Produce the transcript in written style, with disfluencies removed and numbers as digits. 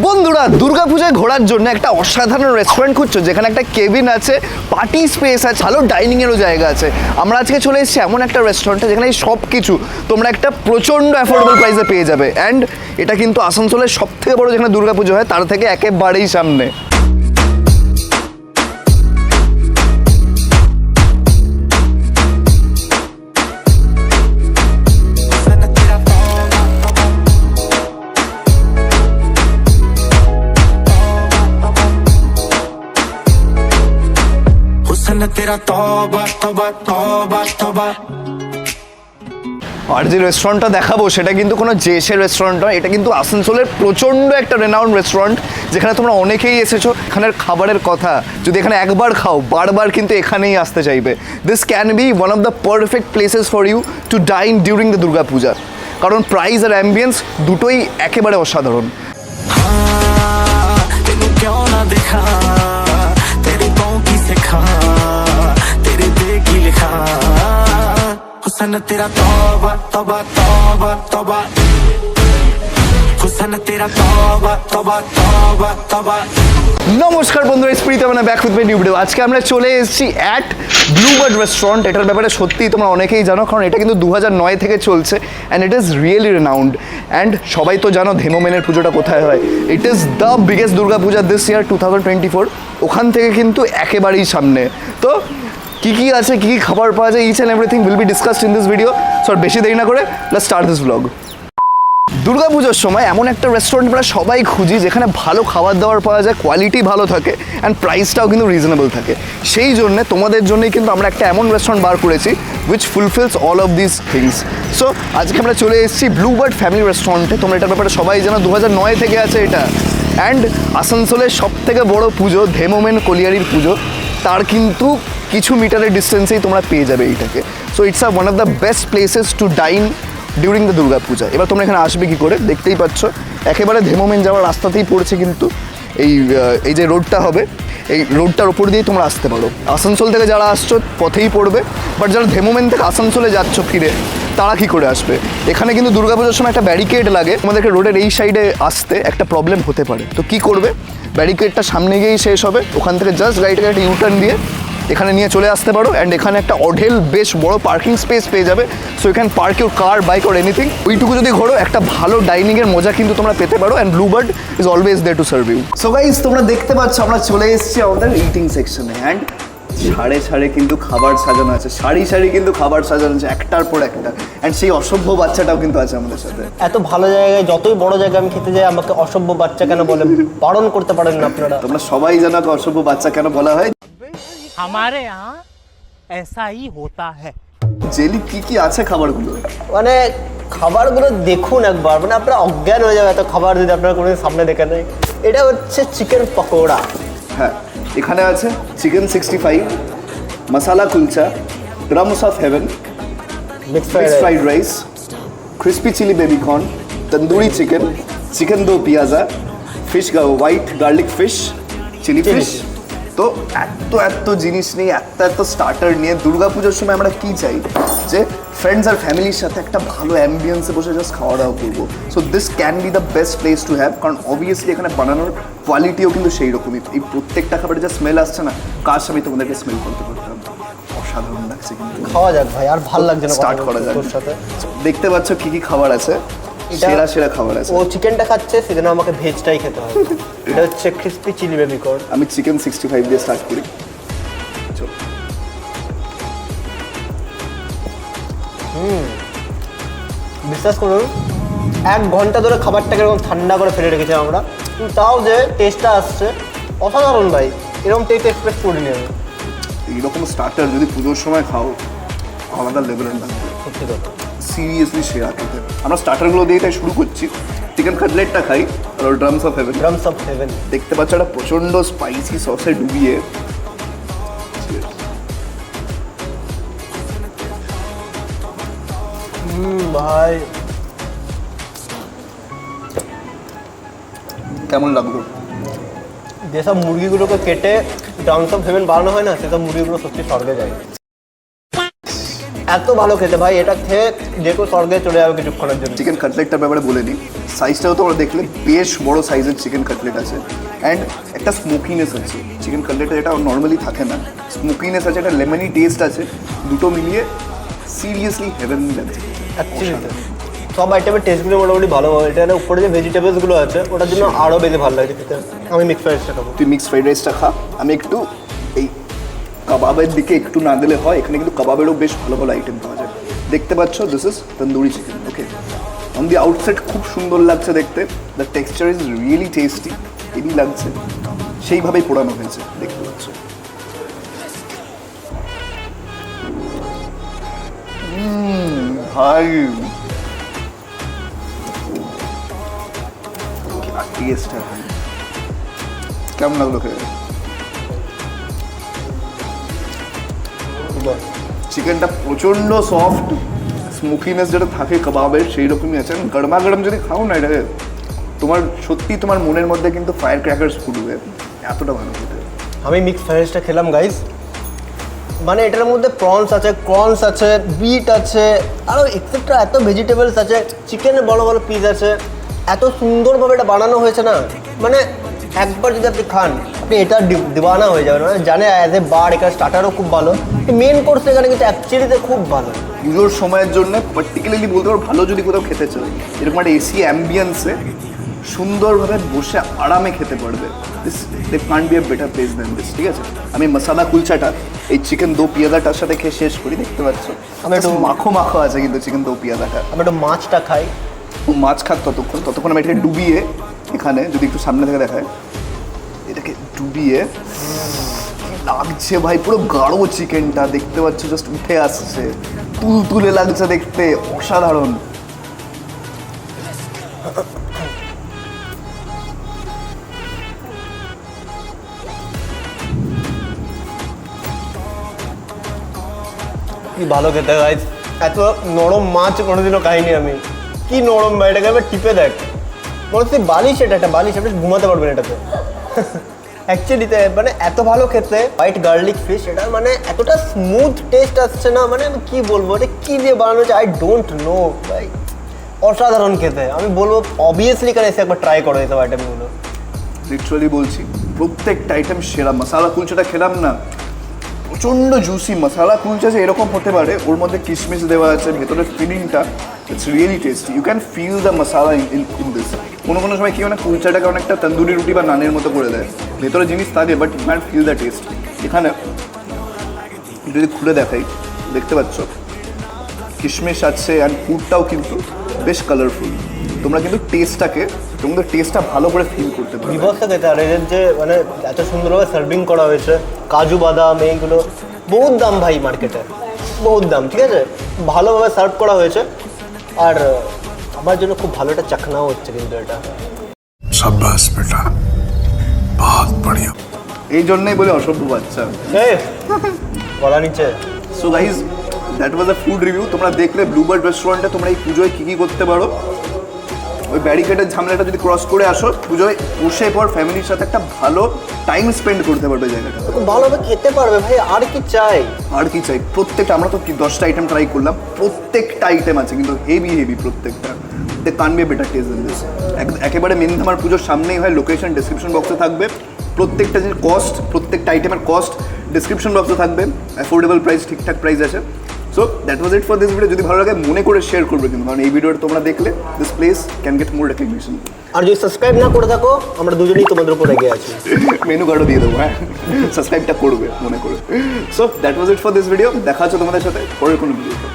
বন্ধুরা দুর্গাপূজায় ঘোরার জন্য একটা অসাধারণ রেস্টুরেন্ট খুঁজছো যেখানে একটা কেবিন আছে, পার্টি স্পেস আছে, ভালো ডাইনিং এরও জায়গা আছে। আমরা আজকে চলে এসেছি এমন একটা রেস্টুরেন্টে যেখানে সব কিছু তোমরা একটা প্রচণ্ড অ্যাফোর্ডেবল প্রাইসে পেয়ে যাবে। অ্যান্ড এটা কিন্তু আসানসোলের সব থেকে বড় যেখানে দুর্গাপুজো হয় তার থেকে একেবারেই সামনে। আর যে রেস্টুরেন্টটা দেখাবো সেটা কিন্তু কোনো জেসের রেস্টুরেন্ট নয়, এটা কিন্তু আসানসোলের প্রচণ্ড একটা রেনাউন্ড রেস্টুরেন্ট যেখানে তোমরা অনেকেই এসেছো। এখানের খাবারের কথা যদি এখানে একবার খাও বারবার কিন্তু এখানেই আসতে চাইবে। This can be one of the perfect places for you to dine during the Durga Puja, কারণ প্রাইস আর অ্যাম্বিয়েন্স দুটোই একেবারে অসাধারণ। तेरा तौबा तौबा तौबा तौबा हुस्न तेरा तौबा तौबा तौबा तौबा। নমস্কার বন্ধুরা, স্পিরিট মানে back with my new video. আজকে আমরা চলে এসেছি অ্যাট ব্লুবার্ড রেস্টুরেন্ট। এটার ব্যাপারে সত্যিই তোমরা অনেকেই জানো, কারণ এটা কিন্তু 2009 থেকে চলছে and it is really renowned. And সবাই তো জানো ধেমোমেনের পুজোটা কোথায় হয়। It is the biggest Durga Puja this ইয়ার 2024। ওখান থেকে কিন্তু একেবারেই সামনে। তো কি আছে, কি খাবার পাওয়া যায়, each and everything will be discussed in this video. So বেশি দেরি না করে let's start this blog. Durga পুজোর সময় এমন একটা রেস্টুরেন্ট আমরা সবাই খুঁজি যেখানে ভালো খাবার দাবার পাওয়া যায়, কোয়ালিটি ভালো থাকে অ্যান্ড প্রাইসটাও কিন্তু রিজনেবল থাকে। সেই জন্য তোমাদের জন্যই কিন্তু আমরা একটা এমন রেস্টুরেন্ট বার করেছি which ফুলফিলস all of this things. So আজকে আমরা চলে এসেছি ব্লুবার্ড ফ্যামিলি রেস্টুরেন্টে। তোমরা এটার ব্যাপারে সবাই জানো 2009 থেকে আছে এটা। অ্যান্ড আসানসোলের সব থেকে বড় পুজো ধেমোমেন কলিয়ারির পুজো, তার কিন্তু কিছু মিটারের ডিস্টেন্সেই তোমরা পেয়ে যাবে এইটাকে। So it's one of the best places to dine during the Durga Puja. এবার তোমরা এখানে আসবে কী করে দেখতেই পাচ্ছ, একেবারে ধেমোমেন যাওয়ার রাস্তাতেই পড়েছে কিন্তু এই যে রোডটা হবে, এই রোডটার ওপর দিয়েই তোমরা আসতে পারো। আসানসোল থেকে যারা আসছো পথেই পড়বে, বাট যারা ধেমোমেন থেকে আসানসোলে যাচ্ছ ফিরে তারা কী করে আসবে? এখানে কিন্তু দুর্গাপুজোর সময় একটা ব্যারিকেড লাগে, তোমাদেরকে রোডের এই সাইডে আসতে একটা প্রবলেম হতে পারে। তো কী করবে, ব্যারিকেডটা সামনে গিয়েই শেষ হবে, ওখান থেকে জাস্ট গাড়িটাকে একটা ইউটার্ন দিয়ে এখানে নিয়ে চলে আসতে পারো। অ্যান্ড এখানে একটা অঢেল বেশ বড় পার্কিং স্পেস পেয়ে যাবে। সো এখানে park your car, bike or anything. ওইটুকু যদি ঘোরো একটা ভালো ডাইনিংয়ের মজা কিন্তু তোমরা পেতে পারো। And Bluebird is always there to serve you. So guys তোমরা দেখতে পাচ্ছ আমরা চলে এসেছি আমাদের ইটিং সেকশনে। অ্যান্ড সাড়ে সাড়ে কিন্তু খাবার সাজানো আছে, সারি সারি কিন্তু খাবার সাজানো আছে একটার পর একটা। অ্যান্ড সেই অসভ্য বাচ্চাটাও কিন্তু আছে আমাদের সাথে। এত ভালো জায়গায়, যতই বড় জায়গায় আমি খেতে যাই আমাকে অসভ্য বাচ্চা কেন বলে বারণ করতে পারেন না আপনারা? তোমরা সবাই জানো অসভ্য বাচ্চা কেন বলা হয়। हमारे यहाँ ऐसा ही होता है। জেলি কি আছে খাবারগুলো? মানে খাবারগুলো দেখুন একবার, মানে আপনারা অজ্ঞান হয়ে যাবে এত খাবার যদি আপনারা কোনো সামনে দেখে নেই। এটা হচ্ছে চিকেন পকোড়া। হ্যাঁ, এখানে আছে chicken 65, masala kulcha, drums of heaven, mixed fried rice, crispy chilli baby corn, tandoori chicken, chicken do pyaza, fish white garlic fish, chilli fish. তো এত জিনিস নিয়ে এত স্টার্টার নিয়ে দুর্গাপুজোর সময় আমরা কি চাই যে ফ্রেন্ডস আর ফ্যামিলির সাথে একটা ভালো অ্যাম্বিয়েন্সে বসে জাস্ট খাওয়া দাওয়া করবো। So this can B the best place to have, কারণ অবভিয়াসলি এখানে বানানোর কোয়ালিটিও কিন্তু সেই রকমই। এই প্রত্যেকটা খাবারের যা স্মেল আসছে না, কার সাথে তোমাদেরকে স্মেল করতে পারতাম, অসাধারণ লাগছে। কিন্তু খাওয়া যাক ভাই, আর ভালো লাগছে না স্টার্ট করা যাক। তোর সাথে দেখতে পাচ্ছ কি খাবার আছে, সেরা খাবার আছে। ও চিকেনটা খাচ্ছে সেজন্য আমাকে ভেজটাই খেতে হবে। এটা হচ্ছে ক্রিস্পি চিলি বেবি কর্ন। আমি চিকেন 65 দিয়ে স্টার্ট করি। বিশ্বাস করুন 1 ঘন্টা ধরে খাবারটাকে এরকম ঠান্ডা করে ফেলে রেখেছি আমরা, তাও যে টেস্টটা আসছে অসাধারণ ভাই। এরকম টেস্ট এক্সপেক্ট করিনি আমি। এইরকম স্টার্টার যদি পুজোর সময় খাও আলাদা লেভেলের লাগবে, সত্যি কথা, সিরিয়াসলি সেরা খেতে। আমরা স্টার্টারগুলো দিয়ে তাই শুরু করছি। চিকেন কাটলেটটা খাই আর drums of heaven. Drums of heaven দেখতে পাচ্ছ একটা প্রচণ্ড স্পাইসি সসে ডুবিয়ে। ভাই কেমন লাগলো? যেসব মুরগিগুলোকে কেটে ড্রামস অফ হেভেন বানানো হয় না, সেসব মুরগিগুলো সত্যি স্বর্গে যায়। এত ভালো খেতে ভাই, এটা খেয়ে যে কেউ স্বর্গে চলে যাবে কিছুক্ষণের জন্য। চিকেন কাটলেটটার ব্যাপারে বলে নিই, সাইজটাও তোমরা দেখলে বেশ বড় সাইজের চিকেন কাটলেট আছে অ্যান্ড একটা স্মোকিনেস আছে চিকেন কাটলেটে, যেটা নর্মালি থাকে না। স্মোকিনেস আছে, একটা লেমনি টেস্ট আছে, দুটো মিলিয়ে সিরিয়াসলি হেভেনলি লাগছে। অ্যাকচুয়ালি সব আইটেমের টেস্টগুলো মোটামুটি ভালো হয়। এটার উপরে যে ভেজিটেবলসগুলো আছে ওটার জন্য আরও বেশি ভালো লাগছে খেতে। আমি মিক্স ফ্রাইড রাইসটা খাবো। তুই মিক্সড ফ্রাইড রাইসটা খা, আমি একটু এই কাবাবের দিকে একটু না গেলে হয়। এখানে কিন্তু কাবাবেরও বেশ ভালো ভালো আইটেম পাওয়া যায়। দেখতে পাচ্ছ, this is tandoori chicken. Okay, on the outside খুব সুন্দর লাগছে দেখতে, the texture is really tasty, heavy লাগছে, সেইভাবেই পোড়ানো হয়েছে দেখতে পাচ্ছ। ভাই টেস্ট ভাই, কেমন লাগলো খেয়ে? চিকেনটা প্রচণ্ড সফট, স্মোকিনেস যেটা থাকে কাবাবের সেই রকমই আছে। গরমা গরম যদি খাও না এটাকে, তোমার সত্যি তোমার মনের মধ্যে কিন্তু ফায়ার ক্র্যাকার্স ফুটবে, এতটা ভালো খেতে। আমি মিক্স ফ্রাইড রাইসটা খেলাম গাইস, মানে এটার মধ্যে প্রনস আছে, কর্নস আছে, বিট আছে, আরও এক্সেট্রা এত ভেজিটেবলস আছে, চিকেনের বড় বড় পিস আছে, এত সুন্দরভাবে এটা বানানো হয়েছে না, মানে একবার যদি আপনি খান আপনি এটা দিওয়ানা হয়ে যাবেন। মানে জানে অ্যাজ এ বার এখানে স্টার্টারও খুব ভালো, মেন কোর্স এখানে কিন্তু অ্যাকচুয়ালিতে খুব ভালো। পুজোর সময়ের জন্য পার্টিকুলারলি বলতে পারো, ভালো যদি কোথাও খেতে চাই, এরকম একটা এসি অ্যাম্বিয়েন্সে সুন্দরভাবে বসে আরামে খেতে পারবে। This they can't be a better place than this. ঠিক আছে, আমি মশালা কুলচাটা এই চিকেন দো পিয়াদাটার সাথে খেয়ে শেষ করি। দেখতে পাচ্ছ আমি একটু মাখো মাখো আছে কিন্তু চিকেন দো পিয়াদাটা। আমি একটু মাছটা খাই। মাছ খাক ততক্ষণ আমি এটাকে ডুবিয়ে, এখানে যদি একটু সামনে থেকে দেখায়, এটাকে ডুবিয়ে লাগছে ভাই, পুরো গাঢ় চিকেনটা দেখতে পাচ্ছ, জাস্ট উঠে আসছে, তুলে লাগছে দেখতে, অসাধারণ। কি ভালো খেতে গাইস, এত নরম মাছ কোনোদিনও খাইনি আমি। কি নরম ভাই, এটাকে এবার টিপে দেখ, মনে হচ্ছে বালিশ, এটা একটা বালিশ, আপনি ঘুমাতে পারবেন এটাতে। অ্যাকচুয়ালিতে মানে এত ভালো খেতে, হোয়াইট গার্লিক ফিশ, এটা মানে এতটা স্মুথ টেস্ট আসছে না, মানে আমি কী বলবো, এটা কী দিয়ে বানানো হচ্ছে আই ডোন্ট নো ভাই, অসাধারণ খেতে। আমি বলবো অবভিয়াসলি এখানে এসে একবার ট্রাই করো এইসব আইটেমগুলো। লিটারালি বলছি, প্রত্যেকটা আইটেম সেরা। মশালা কুলচাটা খেলাম না, প্রচণ্ড জুসি মশালা কুলচা যে এরকম হতে পারে, ওর মধ্যে কিশমিশ দেওয়া আছে, ভেতরের ফিলিংটা it's really tasty. You can feel the masala in this. কোনো কোনো সময় কি মানে কুলচাটাকে অনেকটা তন্দুরি রুটি বা নানের মতো করে দেয়, ভেতরে জিনিস থাকে but you can feel the taste. এখানে যদি খুলে দেখাই, দেখতে পাচ্ছ কিশমিশ আছে অ্যান্ড ফুডটাও কিন্তু বেশ কালারফুল। তোমরা কিন্তু টেস্টটা ভালো করে ফিল করতে পারবে। বিভৎস খেতে, আর এদের যে মানে এত সুন্দরভাবে সার্ভিং করা হয়েছে, কাজু বাদাম এইগুলো, বহুত দাম ভাই মার্কেটে, বহুত দাম। ঠিক আছে, ভালোভাবে সার্ভ করা হয়েছে, আর আমার জন্য খুব ভালো একটা চাখনাও হচ্ছে কিন্তু এটা। शाबाश बेटा, बहुत बढ़िया। এই জন্যই বলে অসভ্য বাচ্চা। গলা নিচে। So guys, that was a food review. তোমরা দেখলে ব্লুবার্ড রেস্টুরেন্টে তোমরা এই পুজোয় কী কী করতে পারো। ওই ব্যারিকেডের ঝামেলাটা যদি ক্রস করে আসো, পুজোয় বসে পর ফ্যামিলির সাথে একটা ভালো টাইম স্পেন্ড করতে পারবে জায়গাটা, ভালোভাবে খেতে পারবে ভাই, আর কি চাই। আর কি চাই? প্রত্যেকটা, আমরা তো 10টা আইটেম ট্রাই করলাম, প্রত্যেকটা আইটেম আছে কিন্তু হেভি প্রত্যেকটা। They can be better taste than this. একেবারে মেন ধামার পুজোর সামনেই হয়, লোকেশন ডেসক্রিপশন বক্সে থাকবে, প্রত্যেকটা যে কস্ট, প্রত্যেকটা আইটেমের কস্ট ডেসক্রিপশন বক্সে থাকবে, অ্যাফোর্ডেবল প্রাইস, ঠিকঠাক প্রাইস আছে। So that was it for this video. যদি ভালো লাগে মনে করে শেয়ার করবে কিন্তু, কারণ এই ভিডিওটা তোমরা দেখলে this place can get more recognition. আর যদি সাবস্ক্রাইব না করে থাকো, আমরা দুজনেই তোমাদের উপর রেগে আছি। মেনু কার্ডও দিয়ে দেবো, হ্যাঁ, সাবস্ক্রাইবটা করবে মনে করে। So that was it for this video. দেখা হচ্ছে তোমাদের সাথে পরের কোনো ভিডিওতে।